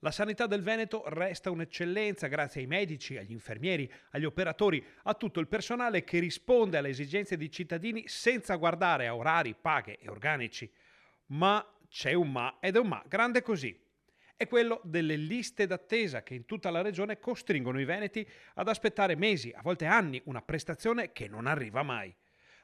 La sanità del Veneto resta un'eccellenza grazie ai medici, agli infermieri, agli operatori, a tutto il personale che risponde alle esigenze dei cittadini senza guardare a orari, paghe e organici. Ma c'è un ma ed è un ma grande così. È quello delle liste d'attesa che in tutta la regione costringono i veneti ad aspettare mesi, a volte anni, una prestazione che non arriva mai.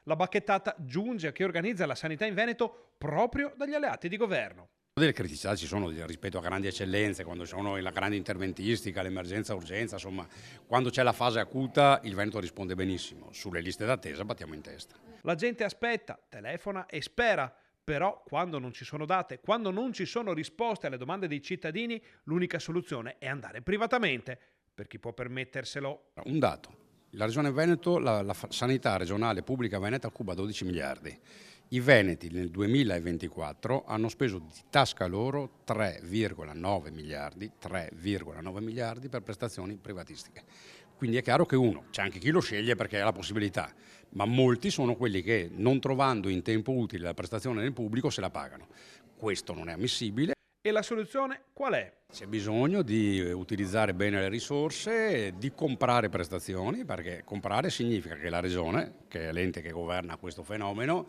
La bacchettata giunge a chi organizza la sanità in Veneto proprio dagli alleati di governo. Delle criticità ci sono rispetto a grandi eccellenze, quando sono la grande interventistica, l'emergenza urgenza, insomma, quando c'è la fase acuta il Veneto risponde benissimo, sulle liste d'attesa battiamo in testa. La gente aspetta, telefona e spera, però quando non ci sono date, quando non ci sono risposte alle domande dei cittadini, l'unica soluzione è andare privatamente, per chi può permetterselo. Un dato, la Regione Veneto, la sanità regionale pubblica veneta cuba 12 miliardi. I veneti nel 2024 hanno speso di tasca loro 3,9 miliardi per prestazioni privatistiche. Quindi è chiaro che c'è anche chi lo sceglie perché ha la possibilità, ma molti sono quelli che non trovando in tempo utile la prestazione nel pubblico se la pagano. Questo non è ammissibile. E la soluzione qual è? C'è bisogno di utilizzare bene le risorse, di comprare prestazioni, perché comprare significa che la Regione, che è l'ente che governa questo fenomeno,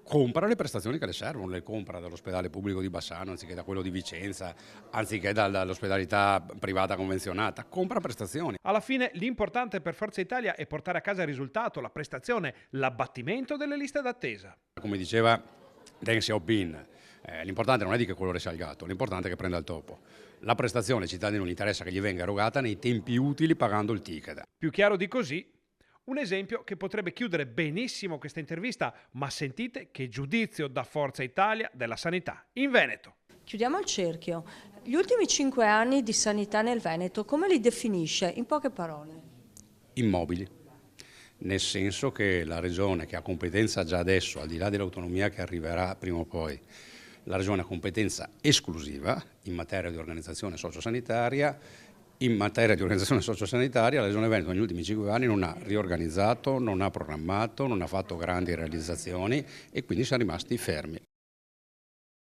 compra le prestazioni che le servono, le compra dall'ospedale pubblico di Bassano anziché da quello di Vicenza, anziché dall'ospedalità privata convenzionata, compra prestazioni. Alla fine l'importante per Forza Italia è portare a casa il risultato, la prestazione, l'abbattimento delle liste d'attesa. Come diceva Deng Xiaoping, l'importante non è di che colore sia il gatto, l'importante è che prenda il topo. La prestazione ai cittadini non interessa che gli venga erogata nei tempi utili pagando il ticket. Più chiaro di così? Un esempio che potrebbe chiudere benissimo questa intervista, ma sentite che giudizio da Forza Italia della sanità in Veneto. Chiudiamo il cerchio. Gli ultimi 5 anni di sanità nel Veneto, come li definisce in poche parole? Immobili, nel senso che la Regione, che ha competenza già adesso, al di là dell'autonomia che arriverà prima o poi, la Regione ha competenza esclusiva in materia di organizzazione sociosanitaria. In materia di organizzazione sociosanitaria la Regione Veneto negli ultimi 5 anni non ha riorganizzato, non ha programmato, non ha fatto grandi realizzazioni e quindi siamo rimasti fermi.